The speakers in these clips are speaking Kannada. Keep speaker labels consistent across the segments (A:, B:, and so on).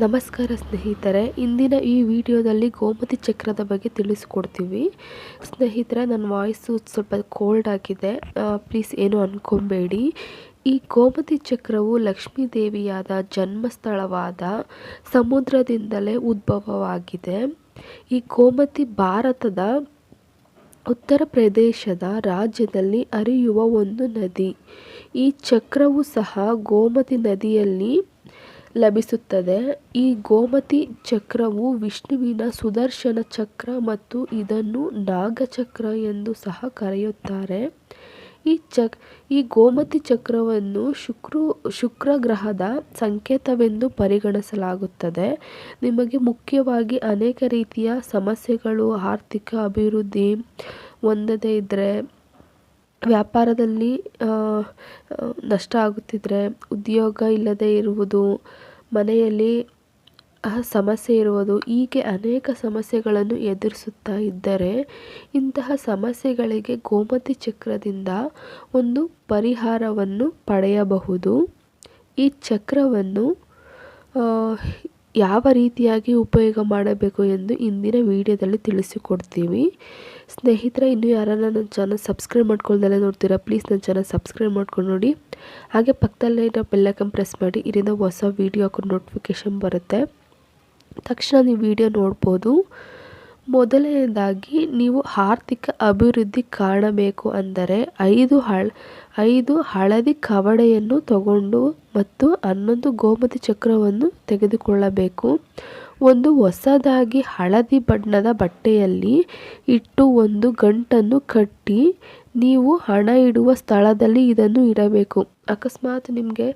A: ನಮಸ್ಕಾರ ಸ್ನೇಹಿತರೆ, ಇಂದಿನ ಈ ವಿಡಿಯೋದಲ್ಲಿ ಗೋಮತಿ ಚಕ್ರದ ಬಗ್ಗೆ ತಿಳಿಸ್ಕೊಡ್ತೀವಿ. ಸ್ನೇಹಿತರೆ, ನನ್ನ ವಾಯ್ಸು ಸ್ವಲ್ಪ ಕೋಲ್ಡ್ ಆಗಿದೆ, ಪ್ಲೀಸ್ ಏನು ಅಂದ್ಕೊಬೇಡಿ. ಈ ಗೋಮತಿ ಚಕ್ರವು ಲಕ್ಷ್ಮೀ ದೇವಿಯಾದ ಜನ್ಮಸ್ಥಳವಾದ ಸಮುದ್ರದಿಂದಲೇ ಉದ್ಭವವಾಗಿದೆ. ಈ ಗೋಮತಿ ಭಾರತದ ಉತ್ತರ ಪ್ರದೇಶದ ರಾಜ್ಯದಲ್ಲಿ ಹರಿಯುವ ಒಂದು ನದಿ. ಈ ಚಕ್ರವು ಸಹ ಗೋಮತಿ ನದಿಯಲ್ಲಿ ಲಭಿಸುತ್ತದೆ. ಈ ಗೋಮತಿ ಚಕ್ರವು ವಿಷ್ಣುವಿನ ಸುದರ್ಶನ ಚಕ್ರ ಮತ್ತು ಇದನ್ನು ನಾಗಚಕ್ರ ಎಂದು ಸಹ ಕರೆಯುತ್ತಾರೆ. ಈ ಗೋಮತಿ ಚಕ್ರವನ್ನು ಶುಕ್ರ ಗ್ರಹದ ಸಂಕೇತವೆಂದು ಪರಿಗಣಿಸಲಾಗುತ್ತದೆ. ನಿಮಗೆ ಮುಖ್ಯವಾಗಿ ಅನೇಕ ರೀತಿಯ ಸಮಸ್ಯೆಗಳು, ಆರ್ಥಿಕ ಅಭಿವೃದ್ಧಿ ಹೊಂದದೇ ಇದ್ದರೆ, ವ್ಯಾಪಾರದಲ್ಲಿ ನಷ್ಟ ಆಗುತ್ತಿದ್ದರೆ, ಉದ್ಯೋಗ ಇಲ್ಲದೇ ಇರುವುದು, ಮನೆಯಲ್ಲಿ ಸಮಸ್ಯೆ ಇರುವುದು, ಹೀಗೆ ಅನೇಕ ಸಮಸ್ಯೆಗಳನ್ನು ಎದುರಿಸುತ್ತಾ ಇದ್ದರೆ ಇಂತಹ ಸಮಸ್ಯೆಗಳಿಗೆ ಗೋಮತಿ ಚಕ್ರದಿಂದ ಒಂದು ಪರಿಹಾರವನ್ನು ಪಡೆಯಬಹುದು. ಈ ಚಕ್ರವನ್ನು ಯಾವ ರೀತಿಯಾಗಿ ಉಪಯೋಗ ಮಾಡಬೇಕು ಎಂದು ಇಂದಿನ ವಿಡಿಯೋದಲ್ಲಿ ತಿಳಿಸಿಕೊಡ್ತೀವಿ. ಸ್ನೇಹಿತರೆ, ಇನ್ನೂ ಯಾರನ್ನ ನನ್ನ ಚಾನಲ್ ಸಬ್ಸ್ಕ್ರೈಬ್ ಮಾಡ್ಕೊಳ್ದಲ್ಲೇ ನೋಡ್ತೀರಾ, ಪ್ಲೀಸ್ ನನ್ನ ಚಾನಲ್ ಸಬ್ಸ್ಕ್ರೈಬ್ ಮಾಡ್ಕೊಂಡು ನೋಡಿ. ಹಾಗೆ ಪಕ್ಕದಲ್ಲೇ ಬೆಲ್ ಐಕಾನ್ ಪ್ರೆಸ್ ಮಾಡಿ, ಇದರಿಂದ ಹೊಸ ವಿಡಿಯೋ ಹಾಕೋ ನೋಟಿಫಿಕೇಷನ್ ಬರುತ್ತೆ, ತಕ್ಷಣ ನೀವು ವಿಡಿಯೋ ನೋಡ್ಬೋದು. ಮೊದಲನೇದಾಗಿ ನೀವು ಆರ್ಥಿಕ ಅಭಿವೃದ್ಧಿ ಕಾಣಬೇಕು ಅಂದರೆ 5 ಹಳದಿ ಕವಡೆಯನ್ನು ತಗೊಂಡು ಮತ್ತು 11 ಗೋಮತಿ ಚಕ್ರವನ್ನು ತೆಗೆದುಕೊಳ್ಳಬೇಕು. ಒಂದು ಹೊಸದಾಗಿ ಹಳದಿ ಬಣ್ಣದ ಬಟ್ಟೆಯಲ್ಲಿ ಇಟ್ಟು ಒಂದು ಗಂಟನ್ನು ಕಟ್ಟಿ ನೀವು ಹಣ ಇಡುವ ಸ್ಥಳದಲ್ಲಿ ಇದನ್ನು ಇಡಬೇಕು. ಅಕಸ್ಮಾತ್ ನಿಮಗೆ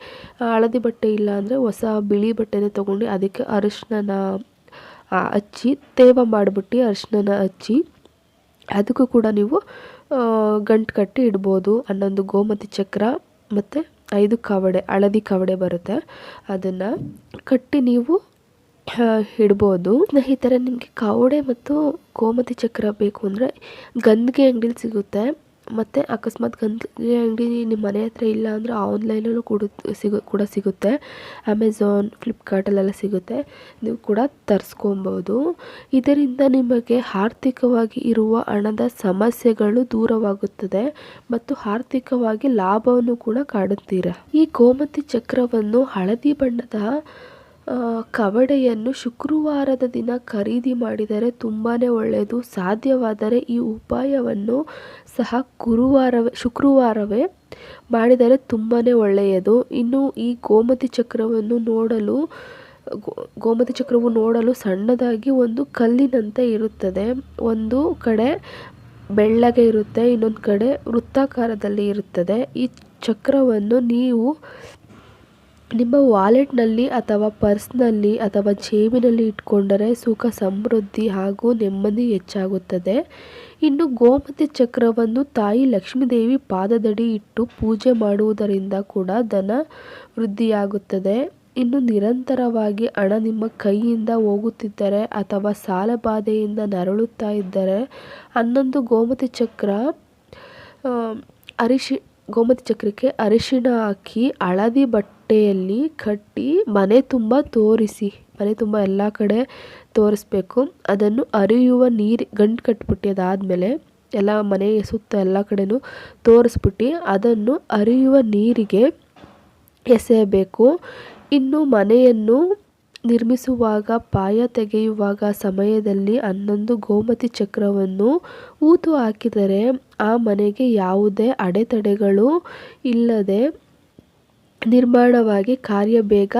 A: ಹಳದಿ ಬಟ್ಟೆ ಇಲ್ಲ ಅಂದರೆ ಹೊಸ ಬಿಳಿ ಬಟ್ಟೆನೇ ತೊಗೊಂಡು ಅದಕ್ಕೆ ಅರಿಶಿನ ಹಚ್ಚಿ, ತೇವ ಮಾಡಿಬಿಟ್ಟು ಅರಿಶಿನ ಹಚ್ಚಿ ಅದಕ್ಕೂ ಕೂಡ ನೀವು ಗಂಟು ಕಟ್ಟಿ ಇಡ್ಬೋದು. 11 ಗೋಮತಿ ಚಕ್ರ ಮತ್ತು 5 ಕವಡೆ, ಹಳದಿ ಕವಡೆ ಬರುತ್ತೆ, ಅದನ್ನು ಕಟ್ಟಿ ನೀವು ಇಡ್ಬೋದು. ಸ್ನೇಹಿತರೆ, ನಿಮಗೆ ಕವಡೆ ಮತ್ತು ಗೋಮತಿ ಚಕ್ರ ಬೇಕು ಅಂದರೆ ಗಂಧಿಗೆ ಅಂಗಡಿಲಿ ಸಿಗುತ್ತೆ. ಮತ್ತು ಅಕಸ್ಮಾತ್ ಗಂಧಿಗೆ ಅಂಗಡಿ ನಿಮ್ಮ ಮನೆ ಹತ್ರ ಇಲ್ಲ ಅಂದರೆ ಆನ್ಲೈನಲ್ಲೂ ಕೂಡ ಸಿಗುತ್ತೆ. ಅಮೆಝಾನ್, ಫ್ಲಿಪ್ಕಾರ್ಟಲ್ಲೆಲ್ಲ ಸಿಗುತ್ತೆ, ನೀವು ಕೂಡ ತರಿಸ್ಕೊಬೋದು. ಇದರಿಂದ ನಿಮಗೆ ಆರ್ಥಿಕವಾಗಿ ಇರುವ ಹಣದ ಸಮಸ್ಯೆಗಳು ದೂರವಾಗುತ್ತದೆ ಮತ್ತು ಆರ್ಥಿಕವಾಗಿ ಲಾಭವನ್ನು ಕೂಡ ಕಾಣುತ್ತೀರ. ಈ ಗೋಮತಿ ಚಕ್ರವನ್ನು ಹಳದಿ ಬಣ್ಣದ ಕವಡೆಯನ್ನು ಶುಕ್ರವಾರದ ದಿನ ಖರೀದಿ ಮಾಡಿದರೆ ತುಂಬಾ ಒಳ್ಳೆಯದು. ಸಾಧ್ಯವಾದರೆ ಈ ಉಪಾಯವನ್ನು ಸಹ ಶುಕ್ರವಾರವೇ ಮಾಡಿದರೆ ತುಂಬಾ ಒಳ್ಳೆಯದು. ಇನ್ನು ಈ ಗೋಮತಿ ಚಕ್ರವು ನೋಡಲು ಸಣ್ಣದಾಗಿ ಒಂದು ಕಲ್ಲಿನಂತೆ ಇರುತ್ತದೆ. ಒಂದು ಕಡೆ ಬೆಳ್ಳಗೆ ಇರುತ್ತೆ, ಇನ್ನೊಂದು ಕಡೆ ವೃತ್ತಾಕಾರದಲ್ಲಿ ಇರುತ್ತದೆ. ಈ ಚಕ್ರವನ್ನು ನೀವು ನಿಮ್ಮ ವಾಲೆಟ್ನಲ್ಲಿ ಅಥವಾ ಪರ್ಸ್ನಲ್ಲಿ ಅಥವಾ ಜೇಬಿನಲ್ಲಿ ಇಟ್ಕೊಂಡರೆ ಸುಖ, ಸಮೃದ್ಧಿ ಹಾಗೂ ನೆಮ್ಮದಿ ಹೆಚ್ಚಾಗುತ್ತದೆ. ಇನ್ನು ಗೋಮತಿ ಚಕ್ರವನ್ನು ತಾಯಿ ಲಕ್ಷ್ಮೀದೇವಿ ಪಾದದಡಿ ಇಟ್ಟು ಪೂಜೆ ಮಾಡುವುದರಿಂದ ಕೂಡ ಧನ ವೃದ್ಧಿಯಾಗುತ್ತದೆ. ಇನ್ನು ನಿರಂತರವಾಗಿ ಹಣ ನಿಮ್ಮ ಕೈಯಿಂದ ಹೋಗುತ್ತಿದ್ದರೆ ಅಥವಾ ಸಾಲಬಾಧೆಯಿಂದ ನರಳುತ್ತಾ ಇದ್ದರೆ 11 ಗೋಮತಿ ಚಕ್ರಕ್ಕೆ ಅರಿಶಿಣ ಹಾಕಿ ಹಳದಿ ಬಟ್ಟೆಯಲ್ಲಿ ಕಟ್ಟಿ ಮನೆ ತುಂಬ ಎಲ್ಲ ಕಡೆ ತೋರಿಸ್ಬೇಕು. ಅದನ್ನು ಹರಿಯುವ ನೀರು ಗಂಟು ಕಟ್ಬಿಟ್ಟು ಅದಾದಮೇಲೆ ಎಲ್ಲ ಮನೆಯ ಸುತ್ತ ಎಲ್ಲ ಕಡೆನೂ ತೋರಿಸ್ಬಿಟ್ಟು ಅದನ್ನು ಹರಿಯುವ ನೀರಿಗೆ ಎಸೆಯಬೇಕು. ಇನ್ನು ಮನೆಯನ್ನು ನಿರ್ಮಿಸುವಾಗ, ಪಾಯ ತೆಗೆಯುವಾಗ ಸಮಯದಲ್ಲಿ 11 ಗೋಮತಿ ಚಕ್ರವನ್ನು ಊತು ಹಾಕಿದರೆ ಆ ಮನೆಗೆ ಯಾವುದೇ ಅಡೆತಡೆಗಳು ಇಲ್ಲದೆ ನಿರ್ಮಾಣವಾಗಿ ಕಾರ್ಯ ಬೇಗ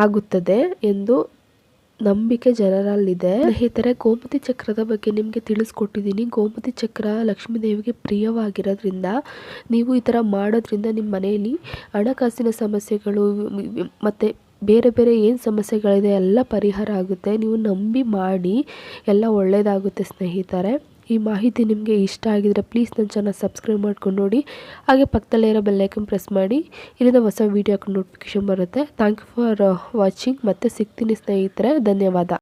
A: ಆಗುತ್ತದೆ ಎಂದು ನಂಬಿಕೆ ಜನರಲ್ಲಿದೆ. ಸ್ನೇಹಿತರೆ, ಗೋಮತಿ ಚಕ್ರದ ಬಗ್ಗೆ ನಿಮಗೆ ತಿಳಿಸ್ಕೊಟ್ಟಿದ್ದೀನಿ. ಗೋಮತಿ ಚಕ್ರ ಲಕ್ಷ್ಮೀ ದೇವಿಗೆ ಪ್ರಿಯವಾಗಿರೋದ್ರಿಂದ ನೀವು ಈ ಥರ ಮಾಡೋದ್ರಿಂದ ನಿಮ್ಮ ಮನೆಯಲ್ಲಿ ಹಣಕಾಸಿನ ಸಮಸ್ಯೆಗಳು ಮತ್ತು ಬೇರೆ ಏನು ಸಮಸ್ಯೆಗಳಿದೆ ಎಲ್ಲ ಪರಿಹಾರ ಆಗುತ್ತೆ. ನೀವು ನಂಬಿ ಮಾಡಿ, ಎಲ್ಲ ಒಳ್ಳೆಯದಾಗುತ್ತೆ. ಸ್ನೇಹಿತರೆ, ಈ ಮಾಹಿತಿ ನಿಮಗೆ ಇಷ್ಟ ಆಗಿದರೆ ಪ್ಲೀಸ್ ನನ್ನ ಚಾನಲ್ ಸಬ್ಸ್ಕ್ರೈಬ್ ಮಾಡ್ಕೊಂಡು ನೋಡಿ. ಹಾಗೆ ಪಕ್ಕದಲ್ಲೇ ಇರೋ ಬೆಲ್ ಐಕಾನ್ ಪ್ರೆಸ್ ಮಾಡಿ, ಇದರಿಂದ ಹೊಸ ವೀಡಿಯೋ ನೋಟಿಫಿಕೇಷನ್ ಬರುತ್ತೆ. Thank you for watching. ಮತ್ತೆ ಸಿಗ್ತೀನಿ ಸ್ನೇಹಿತರೆ, ಧನ್ಯವಾದ.